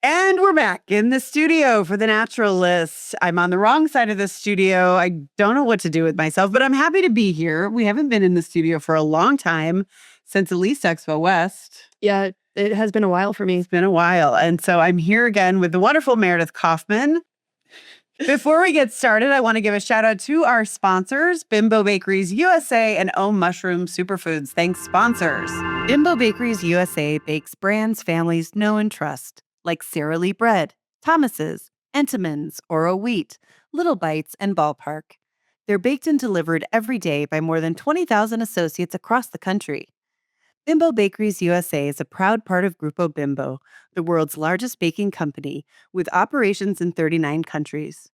And we're back in the studio for the Natural List. I'm on the wrong side of the studio. I don't know what to do with myself, but I'm happy to be here. We haven't been in the studio for a long time, since at least Expo West. Yeah, it has been a while for me. It's been a while. And so I'm here again with the wonderful Meredith Kaufman. Before we get started, I want to give a shout out to our sponsors, Bimbo Bakeries USA and Om Mushroom Superfoods. Thanks, sponsors. Bimbo Bakeries USA bakes brands families know and trust, like Sara Lee Bread, Thomas's, Entenmann's, Oro Wheat, Little Bites, and Ballpark. They're baked and delivered every day by more than 20,000 associates across the country. Bimbo Bakeries USA is a proud part of Grupo Bimbo, the world's largest baking company, with operations in 39 countries.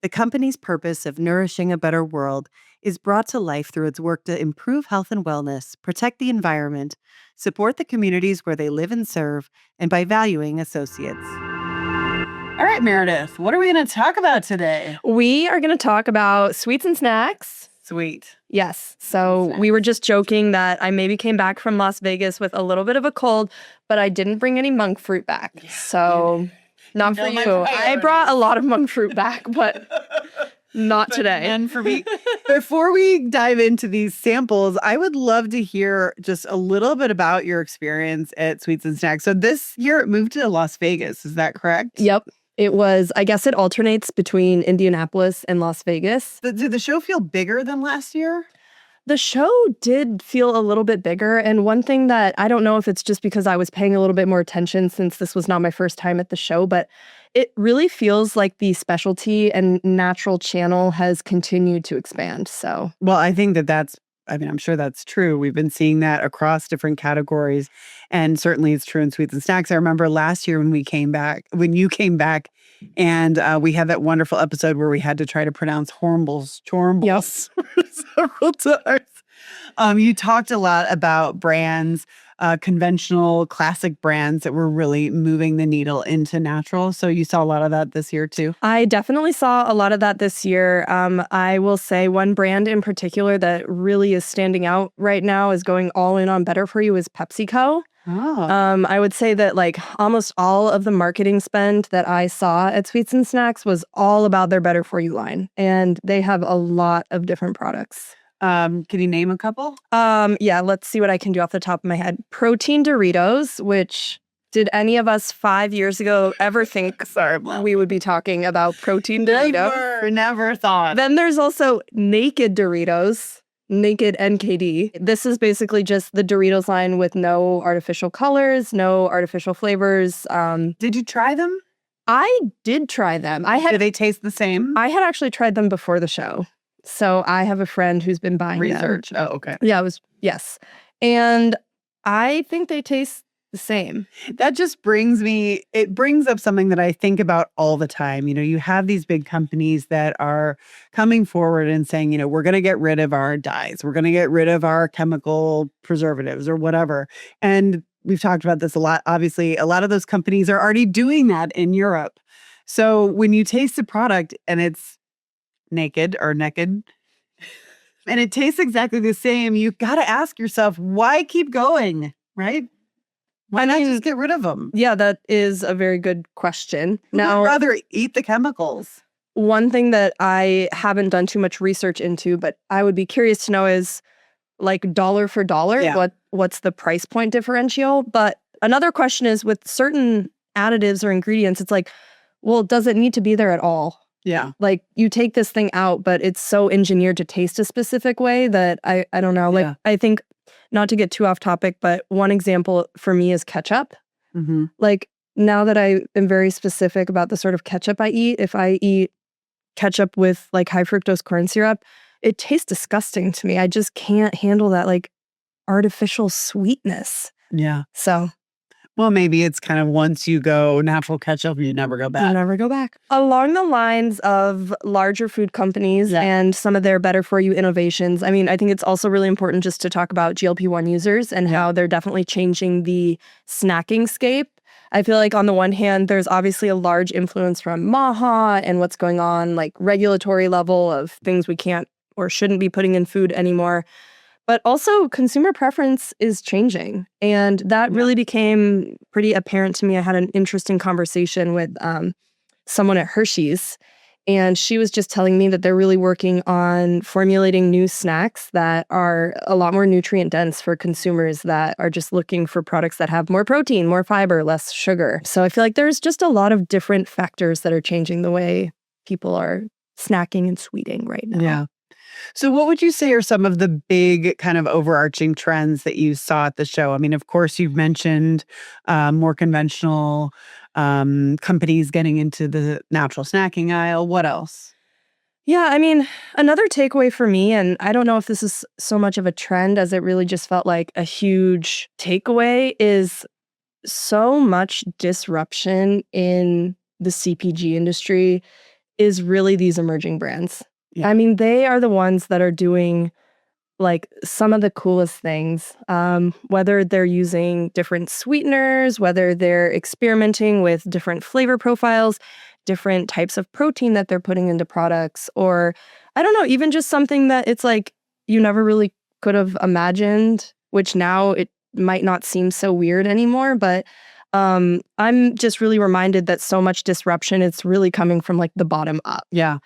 The company's purpose of nourishing a better world is brought to life through its work to improve health and wellness, protect the environment, support the communities where they live and serve, and by valuing associates. All right, Meredith, what are we going to talk about today? We are going to talk about sweets and snacks. Sweet. Yes. So we were just joking that I maybe came back from Las Vegas with a little bit of a cold, but I didn't bring any monk fruit back. Yeah. So not for you. I brought a lot of monk fruit back, but not today. And for me, before we dive into these samples, I would love to hear just a little bit about your experience at Sweets and Snacks. So this year it moved to Las Vegas. Is that correct? Yep. It was, I guess it alternates between Indianapolis and Las Vegas. Did the show feel bigger than last year? The show did feel a little bit bigger. And one thing that I don't know if it's just because I was paying a little bit more attention since this was not my first time at the show, but it really feels like the specialty and natural channel has continued to expand. So, well, I think I'm sure that's true. We've been seeing that across different categories. And certainly it's true in Sweets and Snacks. I remember last year when you came back, and we had that wonderful episode where we had to try to pronounce chormbles several times. You talked a lot about brands, conventional classic brands that were really moving the needle into natural. So you saw a lot of that this year too? I definitely saw a lot of that this year. I will say one brand in particular that really is standing out right now is going all in on better for you is PepsiCo. Oh. I would say that like almost all of the marketing spend that I saw at Sweets and Snacks was all about their better for you line. And they have a lot of different products. Can you name a couple? Yeah, let's see what I can do off the top of my head. Protein Doritos, which did any of us 5 years ago ever think we would be talking about protein Doritos? Never thought. Then there's also Naked Doritos, Naked NKD. This is basically just the Doritos line with no artificial colors, no artificial flavors. Did you try them? I did try them. Do they taste the same? I had actually tried them before the show. So I have a friend who's been buying research. them. Oh, okay. Yeah, yes. And I think they taste the same. That just brings up something that I think about all the time. You know, you have these big companies that are coming forward and saying, you know, we're going to get rid of our dyes. We're going to get rid of our chemical preservatives or whatever. And we've talked about this a lot. Obviously, a lot of those companies are already doing that in Europe. So when you taste the product and it's naked, and it tastes exactly the same, you got to ask yourself, why keep going, right? Why not just get rid of them? Yeah, that is a very good question. Now, I'd rather eat the chemicals. One thing that I haven't done too much research into, but I would be curious to know is like dollar for dollar, what's the price point differential? But another question is with certain additives or ingredients, it's like, well, does it need to be there at all? Yeah. Like you take this thing out, but it's so engineered to taste a specific way that I don't know. Like I think, not to get too off topic, but one example for me is ketchup. Mm-hmm. Like now that I am very specific about the sort of ketchup I eat, if I eat ketchup with like high fructose corn syrup, it tastes disgusting to me. I just can't handle that like artificial sweetness. Yeah. So. Well, maybe it's kind of once you go natural ketchup, you never go back. You never go back. Along the lines of larger food companies and some of their better for you innovations, I mean, I think it's also really important just to talk about GLP-1 users and how they're definitely changing the snacking scape. I feel like on the one hand, there's obviously a large influence from MAHA and what's going on, like regulatory level of things we can't or shouldn't be putting in food anymore. But also consumer preference is changing. And that really became pretty apparent to me. I had an interesting conversation with someone at Hershey's. And she was just telling me that they're really working on formulating new snacks that are a lot more nutrient dense for consumers that are just looking for products that have more protein, more fiber, less sugar. So I feel like there's just a lot of different factors that are changing the way people are snacking and sweeting right now. Yeah. So what would you say are some of the big kind of overarching trends that you saw at the show? I mean, of course, you've mentioned more conventional companies getting into the natural snacking aisle. What else? Yeah, I mean, another takeaway for me, and I don't know if this is so much of a trend as it really just felt like a huge takeaway, is so much disruption in the CPG industry is really these emerging brands. Yeah. I mean, they are the ones that are doing like some of the coolest things, whether they're using different sweeteners, whether they're experimenting with different flavor profiles, different types of protein that they're putting into products, or I don't know, even just something that it's like you never really could have imagined, which now it might not seem so weird anymore. But I'm just really reminded that so much disruption, it's really coming from like the bottom up. Yeah.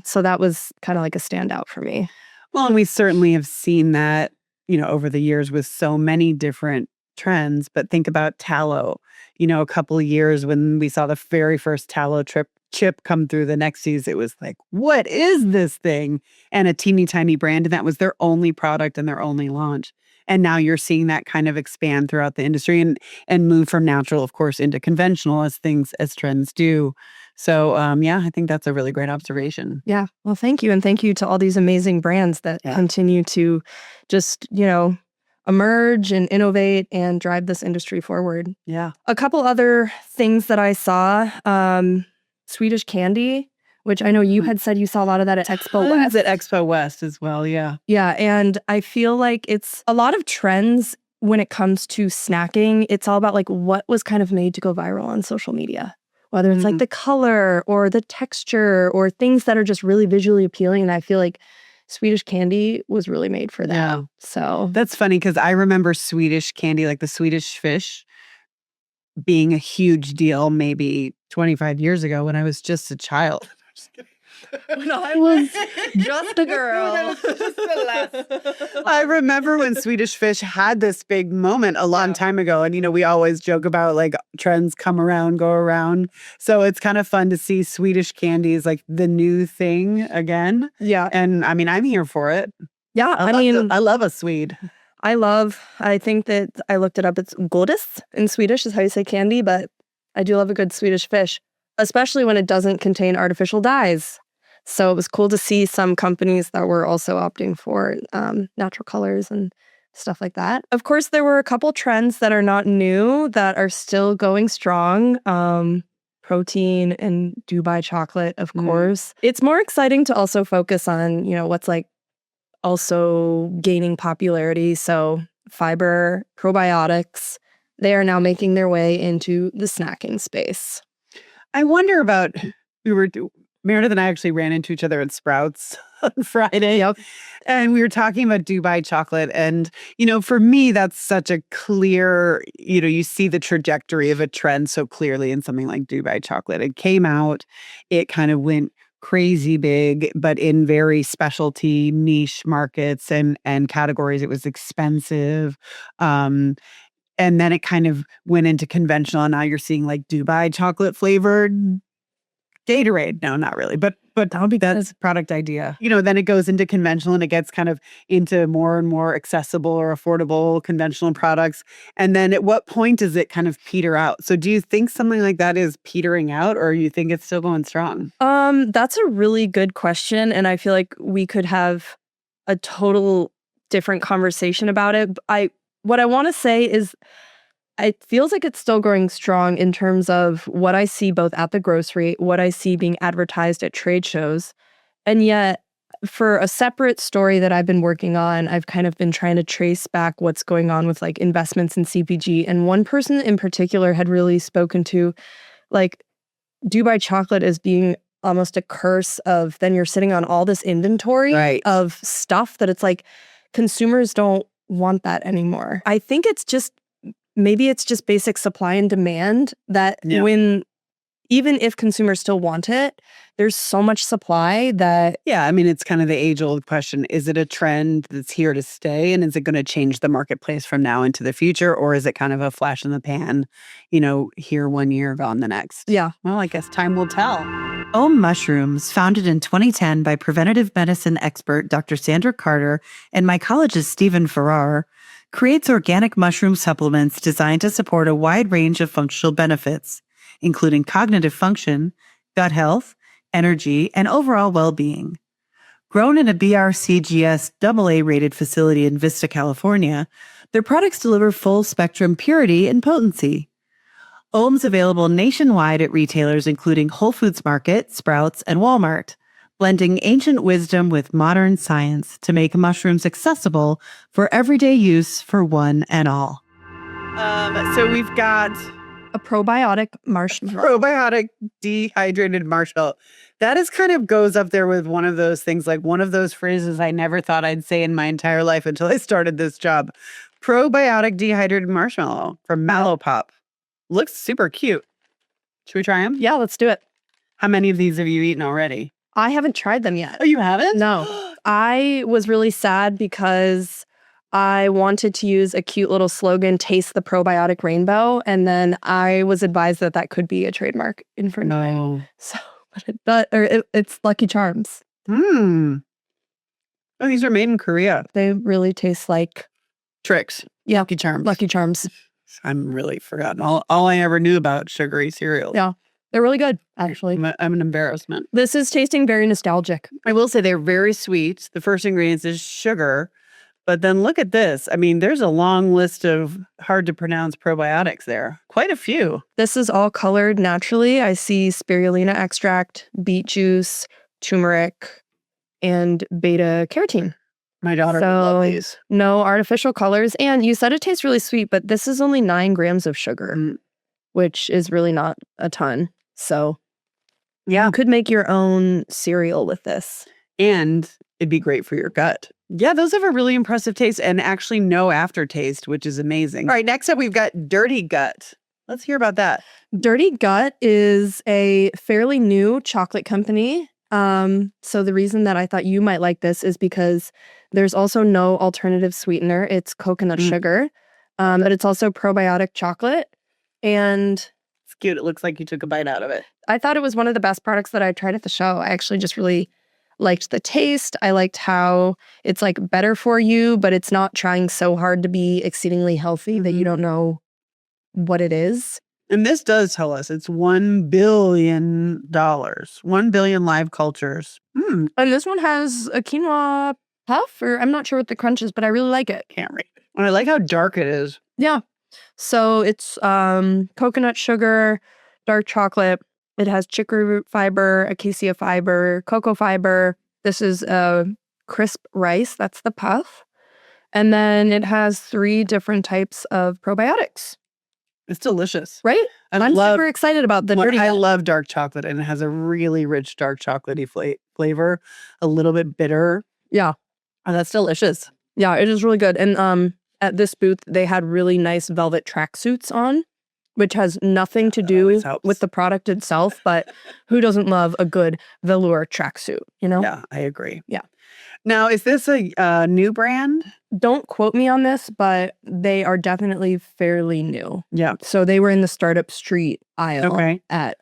So that was kind of like a standout for me. Well, and we certainly have seen that, over the years with so many different trends. But think about tallow. A couple of years when we saw the very first tallow chip come through the Nexties, it was like, what is this thing? And a teeny tiny brand, and that was their only product and their only launch. And now you're seeing that kind of expand throughout the industry and move from natural, of course, into conventional as trends do. So, I think that's a really great observation. Yeah. Well, thank you. And thank you to all these amazing brands that continue to just, emerge and innovate and drive this industry forward. Yeah. A couple other things that I saw, Swedish candy, which I know you had said you saw a lot of that at Expo West. At Expo West as well, yeah. Yeah. And I feel like it's a lot of trends when it comes to snacking. It's all about like what was kind of made to go viral on social media. Whether it's like the color or the texture or things that are just really visually appealing. And I feel like Swedish candy was really made for that. Yeah. So that's funny because I remember Swedish candy, like the Swedish fish, being a huge deal maybe 25 years ago when I was just a child. When I was just a girl. I remember when Swedish Fish had this big moment a long time ago. And, we always joke about like trends come around, go around. So it's kind of fun to see Swedish candy is like the new thing again. Yeah. And I mean, I'm here for it. Yeah. I love a Swede. I think that I looked it up. It's godis in Swedish is how you say candy, but I do love a good Swedish fish, especially when it doesn't contain artificial dyes. So it was cool to see some companies that were also opting for natural colors and stuff like that. Of course, there were a couple trends that are not new that are still going strong. Protein and Dubai chocolate, of course. It's more exciting to also focus on, what's like also gaining popularity. So fiber, probiotics, they are now making their way into the snacking space. I wonder about, Meredith and I actually ran into each other at Sprouts on Friday. Yep. And we were talking about Dubai chocolate. And, for me, that's such a clear, you see the trajectory of a trend so clearly in something like Dubai chocolate. It came out, it kind of went crazy big, but in very specialty niche markets and categories. It was expensive. And then it kind of went into conventional. And now you're seeing like Dubai chocolate flavored Gatorade. No, not really. But that's a product idea. Then it goes into conventional and it gets kind of into more and more accessible or affordable conventional products. And then at what point does it kind of peter out? So do you think something like that is petering out or you think it's still going strong? That's a really good question. And I feel like we could have a total different conversation about it. What I want to say is it feels like it's still growing strong in terms of what I see both at the grocery, what I see being advertised at trade shows. And yet, for a separate story that I've been working on, I've kind of been trying to trace back what's going on with like investments in CPG. And one person in particular had really spoken to like Dubai chocolate as being almost a curse of then you're sitting on all this inventory of stuff that it's like consumers don't want that anymore. I think maybe it's just basic supply and demand that even if consumers still want it, there's so much supply that... Yeah, I mean, it's kind of the age-old question. Is it a trend that's here to stay? And is it going to change the marketplace from now into the future? Or is it kind of a flash in the pan, here 1 year, gone the next? Yeah. Well, I guess time will tell. Om Mushrooms, founded in 2010 by preventative medicine expert Dr. Sandra Carter and mycologist Stephen Farrar, creates organic mushroom supplements designed to support a wide range of functional benefits, including cognitive function, gut health, energy, and overall well-being. Grown in a BRCGS AA-rated facility in Vista, California, their products deliver full-spectrum purity and potency. Om's available nationwide at retailers including Whole Foods Market, Sprouts, and Walmart, blending ancient wisdom with modern science to make mushrooms accessible for everyday use for one and all. So we've got a probiotic marshmallow. Probiotic dehydrated marshmallow. That is kind of goes up there with one of those things, like one of those phrases I never thought I'd say in my entire life until I started this job. Probiotic dehydrated marshmallow from Mallow Pop. Looks super cute. Should we try them? Yeah, let's do it. How many of these have you eaten already? I haven't tried them yet. Oh, you haven't? No. I was really sad because I wanted to use a cute little slogan, taste the probiotic rainbow. And then I was advised that that could be a trademark infringement. No. So, but it's Lucky Charms. Oh, these are made in Korea. They really taste like Tricks. Yeah. Lucky Charms. Lucky Charms. I'm really forgotten. All I ever knew about sugary cereals. Yeah. They're really good, actually. I'm an embarrassment. This is tasting very nostalgic. I will say they're very sweet. The first ingredient is sugar. But then look at this. I mean, there's a long list of hard to pronounce probiotics there. Quite a few. This is all colored naturally. I see spirulina extract, beet juice, turmeric, and beta carotene. My daughter would love these. No artificial colors. And you said it tastes really sweet, but this is only 9 grams of sugar, which is really not a ton. So yeah, you could make your own cereal with this. And it'd be great for your gut. Yeah, those have a really impressive taste and actually no aftertaste, which is amazing. All right, next up, we've got Dirty Gut. Let's hear about that. Dirty Gut is a fairly new chocolate company. So the reason that I thought you might like this is because there's also no alternative sweetener. It's coconut sugar, but it's also probiotic chocolate. And it's cute. It looks like you took a bite out of it. I thought it was one of the best products that I tried at the show. I actually just really liked the taste. I liked how it's like better for you, but it's not trying so hard to be exceedingly healthy that you don't know what it is. And this does tell us it's $1 billion. 1 billion live cultures. And this one has a quinoa puff, or I'm not sure what the crunch is, but I really like it. Can't read it. And I like how dark it is. Yeah. So it's coconut sugar, dark chocolate. It has chicory root fiber, acacia fiber, cocoa fiber. This is crisp rice. That's the puff. And then it has 3 different types of probiotics. It's delicious. Right? I'm super excited about the Dirty Gut. I love dark chocolate, and it has a really rich dark chocolatey flavor, a little bit bitter. Yeah. Oh, that's delicious. Yeah, it is really good. And at this booth, they had really nice velvet tracksuits on, which has nothing to do with the product itself, but who doesn't love a good velour tracksuit, Yeah, I agree. Yeah. Now, is this a new brand? Don't quote me on this, but they are definitely fairly new. Yeah. So they were in the Startup Street aisle at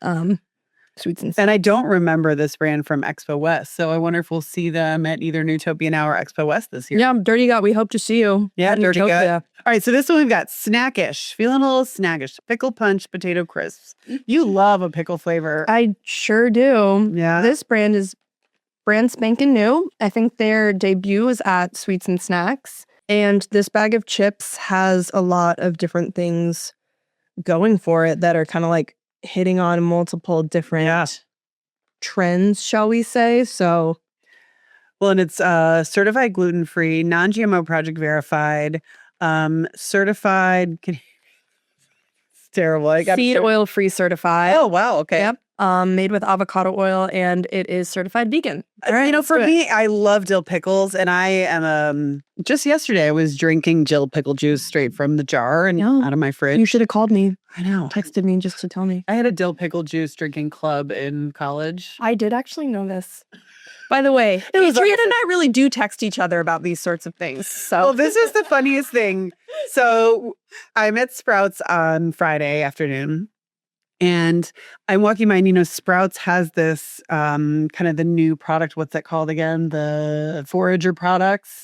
Sweets and Snacks. And I don't remember this brand from Expo West, so I wonder if we'll see them at either Newtopia Now or Expo West this year. Yeah, Dirty Gut, we hope to see you. Yeah, Dirty Gut. All right, so this one we've got Snackish. Feeling a little snackish. Pickle Punch potato crisps. You love a pickle flavor. I sure do. Yeah. This brand is brand spanking new. I think their debut was at Sweets and Snacks. And this bag of chips has a lot of different things going for it that are kind of like hitting on multiple different trends, shall we say. So, well, and it's certified gluten-free, non-GMO project verified, certified terrible. I got Seed oil free certified. Oh, wow. Okay. Yep. Made with avocado oil, and it is certified vegan. All right, for me, I love dill pickles, and I am just yesterday I was drinking dill pickle juice straight from the jar and out of my fridge. You should have called me. I know. Texted me just to tell me. I had a dill pickle juice drinking club in college. I did actually know this. By the way, Adrienne and I really do text each other about these sorts of things. So well, this is the funniest thing. So I'm at Sprouts on Friday afternoon. And I'm walking by, and, Sprouts has this kind of the new product. What's that called again? The Forager products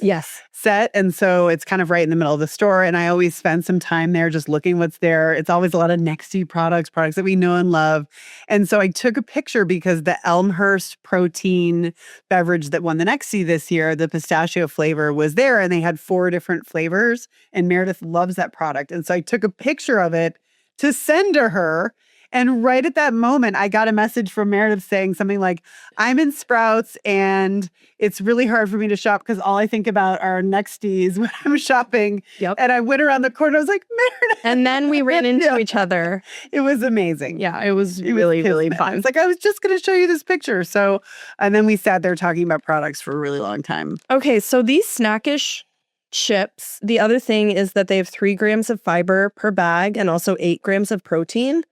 set. And so it's kind of right in the middle of the store. And I always spend some time there just looking what's there. It's always a lot of Nexty products that we know and love. And so I took a picture because the Elmhurst protein beverage that won the Nexty this year, the pistachio flavor, was there. And they had 4 different flavors. And Meredith loves that product. And so I took a picture of it to send to her. And right at that moment, I got a message from Meredith saying something like, I'm in Sprouts and it's really hard for me to shop because all I think about are Nexties when I'm shopping. Yep. And I went around the corner. I was like, Meredith. And then we ran into each other. It was amazing. Yeah, it was really, really fun. It's like, I was just going to show you this picture. So, and then we sat there talking about products for a really long time. Okay, so these Snackish chips, the other thing is that they have 3 grams of fiber per bag and also 8 grams of protein.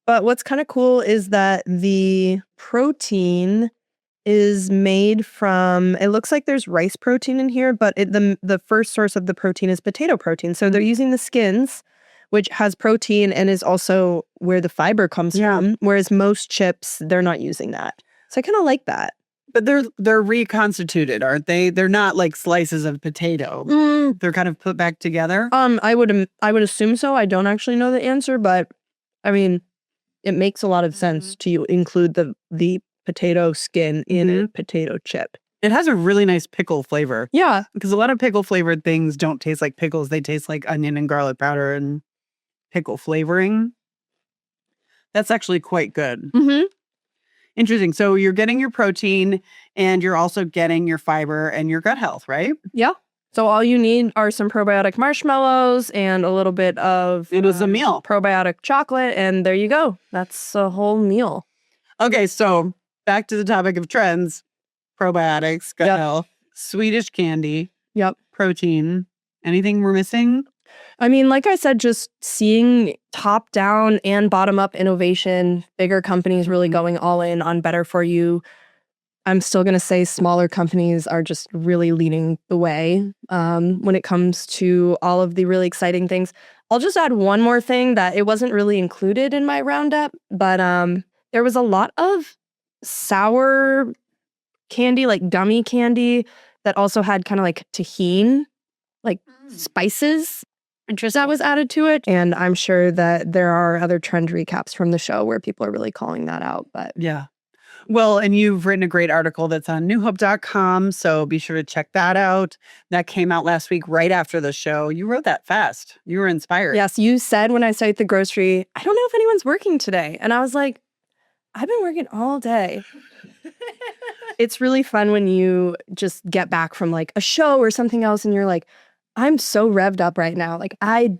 But what's kind of cool is that the protein is made from, it looks like there's rice protein in here, but the first source of the protein is potato protein. So they're using the skins, which has protein and is also where the fiber comes from, whereas most chips, they're not using that. So I kind of like that. But they're reconstituted, aren't they? They're not like slices of potato. They're kind of put back together. I would assume so. I don't actually know the answer, but I mean, it makes a lot of sense to include the potato skin in a potato chip. It has a really nice pickle flavor. Yeah. Because a lot of pickle flavored things don't taste like pickles. They taste like onion and garlic powder and pickle flavoring. That's actually quite good. Interesting. So you're getting your protein and you're also getting your fiber and your gut health, right? Yeah. So all you need are some probiotic marshmallows and a little bit of it was a meal. Probiotic chocolate, and there you go. That's a whole meal. Okay, so back to the topic of trends. Probiotics, gut health, Swedish candy, protein. Anything we're missing? I mean, like I said, just seeing top down and bottom up innovation, bigger companies really going all in on better for you. I'm still going to say smaller companies are just really leading the way when it comes to all of the really exciting things. I'll just add one more thing that it wasn't really included in my roundup, but there was a lot of sour candy, like gummy candy, that also had kind of like tajin, like spices that was added to it. And I'm sure that there are other trend recaps from the show where people are really calling that out. But yeah. Well, and you've written a great article that's on newhope.com, so be sure to check that out. That came out last week right after the show. You wrote that fast. You were inspired. Yes, you said when I saw you at the grocery, I don't know if anyone's working today. And I was like, I've been working all day. It's really fun when you just get back from like a show or something else and you're like, I'm so revved up right now. Like I'm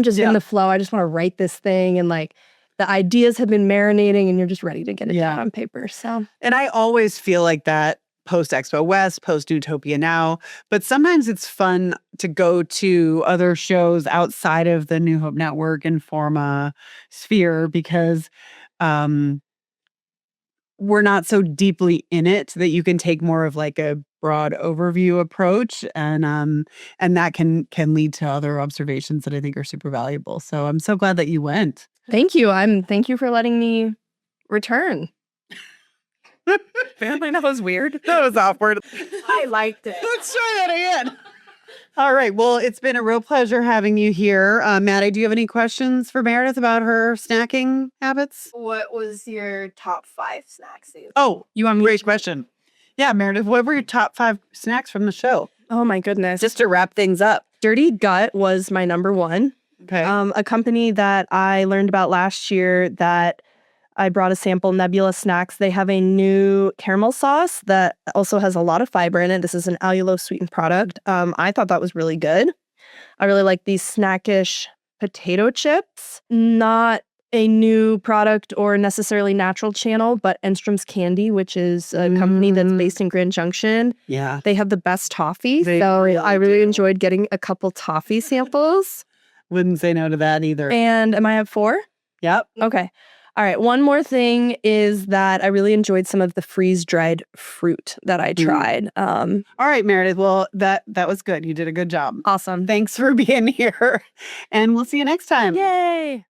just in the flow. I just want to write this thing, and like the ideas have been marinating and you're just ready to get it down on paper. So, and I always feel like that post Expo West, post Utopia Now, but sometimes it's fun to go to other shows outside of the New Hope Network and Forma sphere because we're not so deeply in it that you can take more of like a broad overview approach, and that can lead to other observations that I think are super valuable. So I'm so glad that you went. Thank you. Thank you for letting me return. Apparently that was weird. That was awkward. I liked it. Let's try that again. All right. Well, it's been a real pleasure having you here. Maddie, do you have any questions for Meredith about her snacking habits? What was your top 5 snacks? Oh, you want me? Great question. Yeah, Meredith, what were your top 5 snacks from the show? Oh my goodness. Just to wrap things up. Dirty Gut was my number 1. Okay. A company that I learned about last year that I brought a sample, Nebula Snacks. They have a new caramel sauce that also has a lot of fiber in it. This is an allulose sweetened product. I thought that was really good. I really like the Snackish potato chips. Not a new product or necessarily natural channel, but Enstrom's Candy, which is a company that's based in Grand Junction. Yeah. They have the best toffee. They So really I really do. enjoyed getting a couple toffee samples. Wouldn't say no to that either. And am I at 4? Yep. Okay. All right. One more thing is that I really enjoyed some of the freeze-dried fruit that I tried. All right, Meredith. Well, that was good. You did a good job. Awesome. Thanks for being here. And we'll see you next time. Yay.